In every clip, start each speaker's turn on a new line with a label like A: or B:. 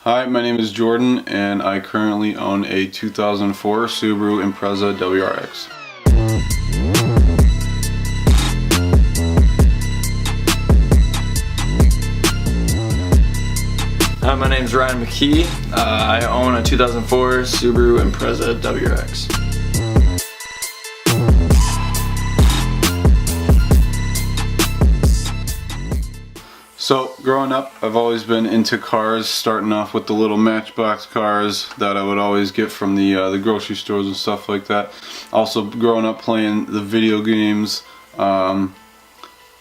A: Hi, my name is Jordan and I currently own a 2004 Subaru Impreza WRX.
B: Hi, my name is Ryan McKee. I own a 2004 Subaru Impreza WRX.
A: So, growing up, I've always been into cars, starting off with the little Matchbox cars that I would always get from the grocery stores and stuff like that. Also, growing up playing the video games, a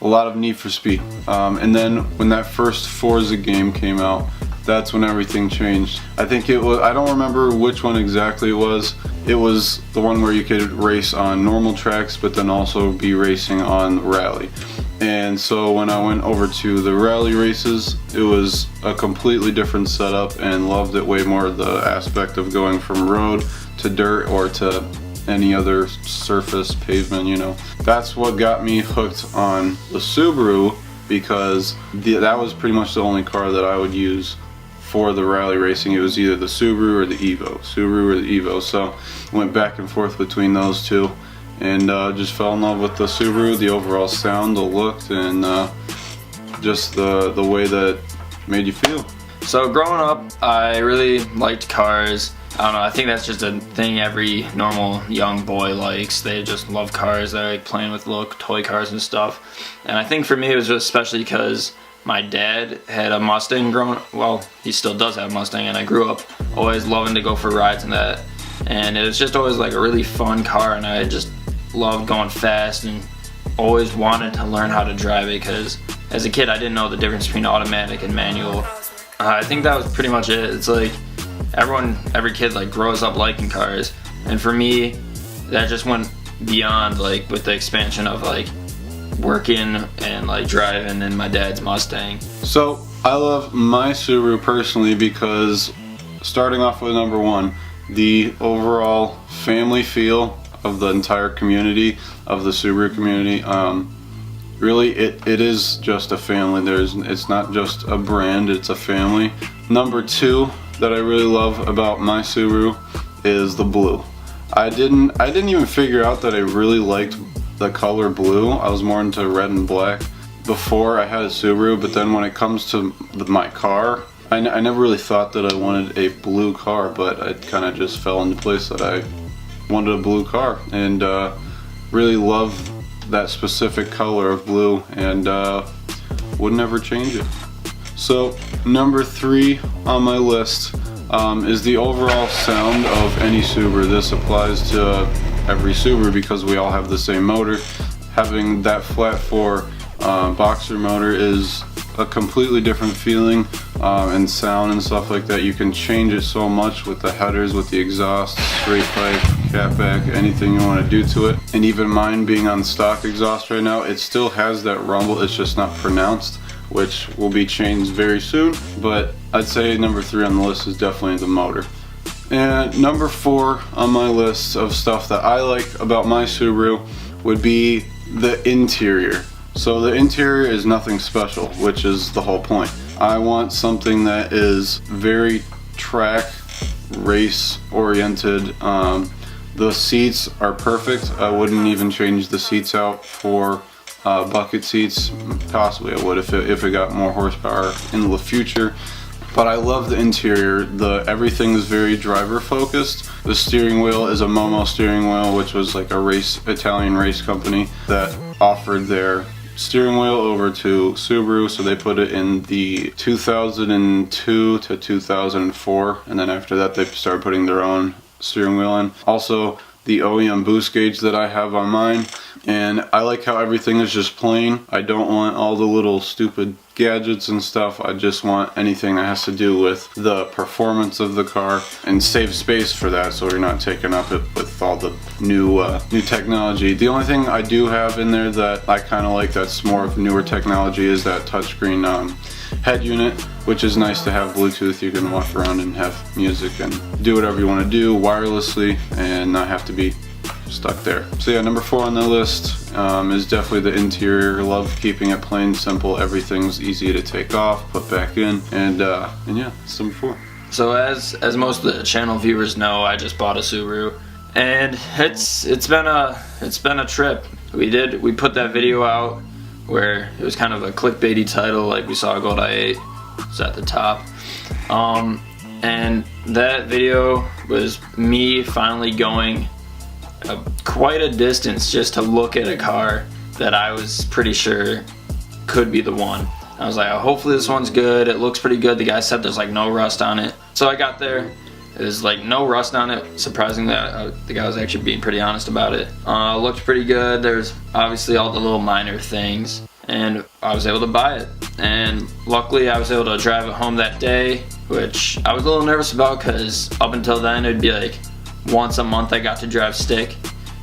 A: lot of Need for Speed. And then when that first Forza game came out, that's when everything changed. I think it was, I don't remember which one exactly it was. It was the one where you could race on normal tracks, but then also be racing on rally. And so when I went over to the rally races, it was a completely different setup and loved it way more, the aspect of going from road to dirt or to any other surface, pavement, you know. That's what got me hooked on the Subaru, because that was pretty much the only car that I would use for the rally racing. It was either the Subaru or the Evo. So I went back and forth between those two. And just fell in love with the Subaru, the overall sound, the look, and just the way that it made you feel.
B: So growing up, I really liked cars. I don't know, I think that's just a thing every normal young boy likes. They just love cars. They like playing with little toy cars and stuff. And I think for me it was just especially because my dad had a Mustang well, he still does have a Mustang, and I grew up always loving to go for rides in that. And it was just always like a really fun car, and I just loved going fast and always wanted to learn how to drive it, because as a kid I didn't know the difference between automatic and manual. I think that was pretty much it. It's like every kid like grows up liking cars, and for me that just went beyond, like with the expansion of like working and like driving in my dad's Mustang.
A: So I love my Subaru personally because, starting off with number one, the overall family feel of the entire community, of the Subaru community. Really it is just a family. It's not just a brand, it's a family. Number two that I really love about my Subaru is the blue. I didn't even figure out that I really liked the color blue. I was more into red and black before I had a Subaru, but then when it comes to my car, I never really thought that I wanted a blue car, but it kind of just fell into place that I wanted a blue car, and really love that specific color of blue, and would never change it. So number three on my list is the overall sound of any Subaru. This applies to every Subaru because we all have the same motor. Having that flat 4 boxer motor is a completely different feeling and sound and stuff like that. You can change it so much with the headers, with the exhaust, straight pipe, catback, anything you want to do to it. And even mine being on stock exhaust right now, it still has that rumble, it's just not pronounced, which will be changed very soon. But I'd say number three on the list is definitely the motor. And number four on my list of stuff that I like about my Subaru would be the interior. So the interior is nothing special, which is the whole point. I want something that is very track race oriented. The seats are perfect. I wouldn't even change the seats out for bucket seats. Possibly I would if it got more horsepower in the future. But I love the interior. Everything is very driver focused. The steering wheel is a Momo steering wheel, which was like a Italian race company that offered their steering wheel over to Subaru, so they put it in the 2002 to 2004, and then after that they started putting their own steering wheel in. Also, the OEM boost gauge that I have on mine, and I like how everything is just plain. I don't want all the little stupid gadgets and stuff. I just want anything that has to do with the performance of the car, and save space for that so you're not taking up it with all the new technology. The only thing I do have in there that I kind of like that's more of newer technology is that touchscreen head unit, which is nice to have Bluetooth. You can walk around and have music and do whatever you want to do wirelessly and not have to be stuck there. So yeah, number 4 on the list is definitely the interior. Love keeping it plain, simple. Everything's easy to take off, put back in, and yeah, it's number 4.
B: So as most of the channel viewers know, I just bought a Subaru, and it's been a trip. We put that video out where it was kind of a clickbaity title, like we saw Gold I-8 was at the top, and that video was me finally going quite a distance just to look at a car that I was pretty sure could be the one. I was like, oh, hopefully this one's good. It looks pretty good. The guy said there's like no rust on it. So I got there. There's like no rust on it. Surprisingly, the guy was actually being pretty honest about it. Looked pretty good. There's obviously all the little minor things. And I was able to buy it. And luckily I was able to drive it home that day, which I was a little nervous about because up until then it'd be like once a month I got to drive stick.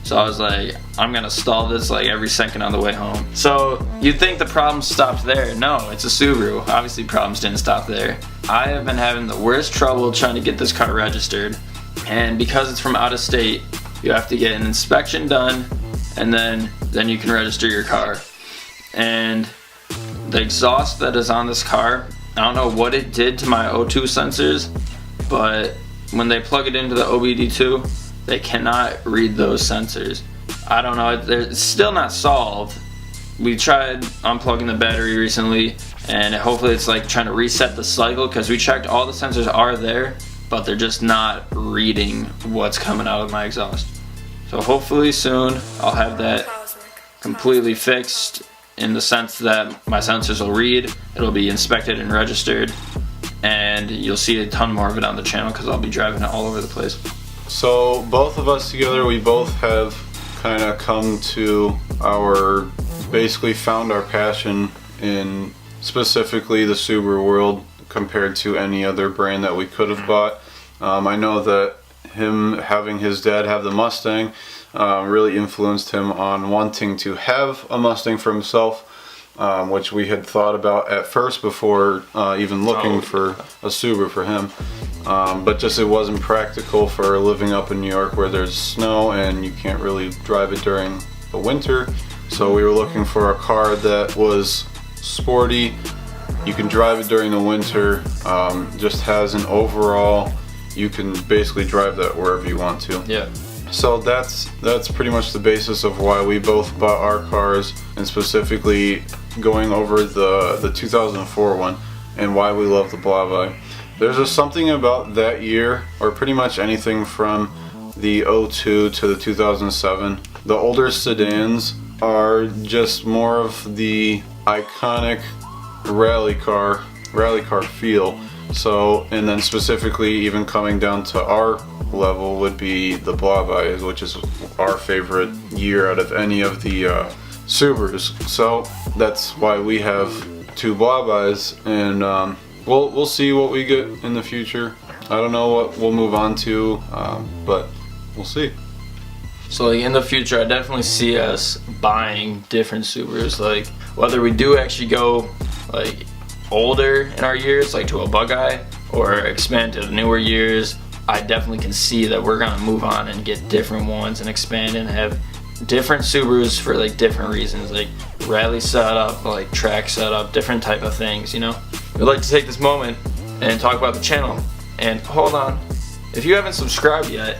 B: So I was like, I'm gonna stall this like every second on the way home. So you'd think the problem stopped there. No, it's a Subaru. Obviously problems didn't stop there. I have been having the worst trouble trying to get this car registered. And because it's from out of state, you have to get an inspection done and then you can register your car. And the exhaust that is on this car, I don't know what it did to my O2 sensors, but when they plug it into the OBD2, they cannot read those sensors. I don't know, it's still not solved. We tried unplugging the battery recently, and hopefully it's like trying to reset the cycle, because we checked all the sensors are there, but they're just not reading what's coming out of my exhaust. So hopefully soon I'll have that completely fixed, in the sense that my sensors will read, it'll be inspected and registered, and you'll see a ton more of it on the channel because I'll be driving it all over the place.
A: So both of us together, we both have kind of come to basically found our passion in specifically the Subaru world compared to any other brand that we could have bought. I know that him having his dad have the Mustang really influenced him on wanting to have a Mustang for himself, which we had thought about at first before even looking for a Subaru for him. But just it wasn't practical for living up in New York where there's snow and you can't really drive it during the winter. So we were looking for a car that was sporty, you can drive it during the winter, just has an overall, you can basically drive that wherever you want to.
B: Yeah.
A: So that's pretty much the basis of why we both bought our cars, and specifically going over the 2004 one and why we love the Ballin. There's just something about that year, or pretty much anything from the 02 to the 2007. The older sedans are just more of the iconic rally car feel. So, and then specifically even coming down to our level would be the Ballin, which is our favorite year out of any of the Subarus. So that's why we have two Ballins, and we'll see what we get in the future. I don't know what we'll move on to, but we'll see.
B: So like in the future, I definitely see us buying different Subarus. Like whether we do actually go like older in our years, like to a Bug-Eye, or expand to newer years, I definitely can see that we're gonna move on and get different ones and expand and have different Subarus for like different reasons, like rally setup, like track setup, different type of things, you know. We'd like to take this moment and talk about the channel. And hold on, if you haven't subscribed yet,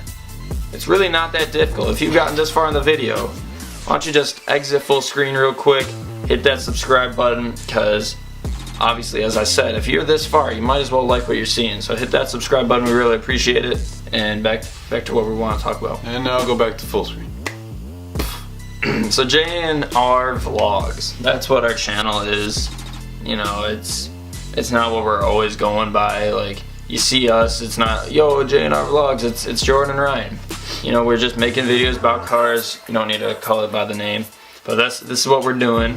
B: it's really not that difficult. If you've gotten this far in the video, why don't you just exit full screen real quick, hit that subscribe button, because obviously, as I said, if you're this far, you might as well like what you're seeing. So hit that subscribe button, we really appreciate it. And back to what we want to talk about.
A: And now go back to full screen.
B: So JNR Vlogs, that's what our channel is. You know, it's not what we're always going by. Like, you see us, it's not, yo, JNR Vlogs, it's Jordan and Ryan. You know, we're just making videos about cars. You don't need to call it by the name. But this is what we're doing.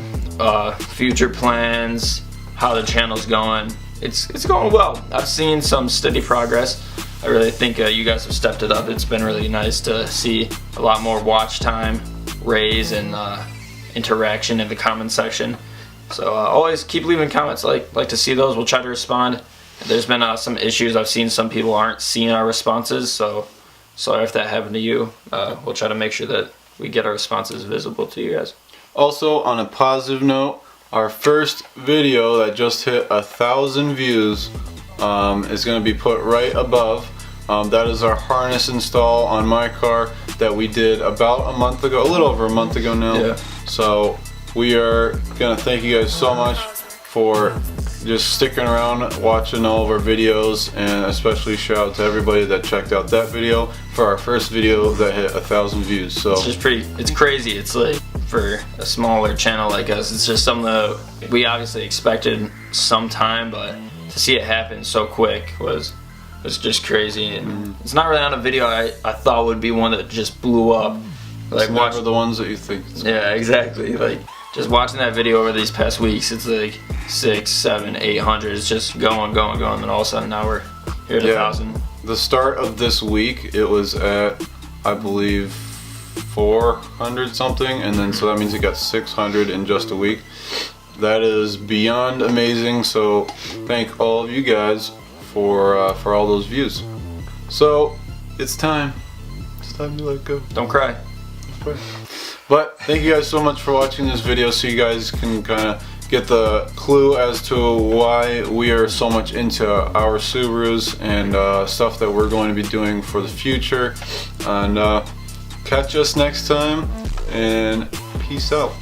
B: Future plans, how the channel's going. It's going well. I've seen some steady progress. I really think you guys have stepped it up. It's been really nice to see a lot more watch time, raise, and interaction in the comment section. So always keep leaving comments. Like to see those. We'll try to respond. There's been some issues. I've seen some people aren't seeing our responses, so sorry if that happened to you. We'll try to make sure that we get our responses visible to you guys.
A: Also, on a positive note, our first video that just hit 1,000 views is going to be put right above. That is our harness install on my car that we did about a month ago, a little over a month ago now.
B: Yeah.
A: So we are going to thank you guys so much for just sticking around watching all of our videos, and especially shout out to everybody that checked out that video for our first video that hit 1,000 views. So
B: it's just it's crazy. It's like, for a smaller channel like us, it's just something that we obviously expected some time, but to see it happen so quick was just crazy. And it's not really on a video I thought would be one that just blew up. Like,
A: it's never the ones that you think it's
B: yeah, exactly. Like, just watching that video over these past weeks, it's like 600, 700, 800. It's just going, and then all of a sudden now we're here at 1,000.
A: The start of this week, it was at, I believe, 400 something, and then so that means it got 600 in just a week. That is beyond amazing. So thank all of you guys for all those views. So it's time to let go.
B: Don't cry.
A: But thank you guys so much for watching this video, so you guys can kind of get the clue as to why we are so much into our Subarus and stuff that we're going to be doing for the future. And catch us next time, and peace out.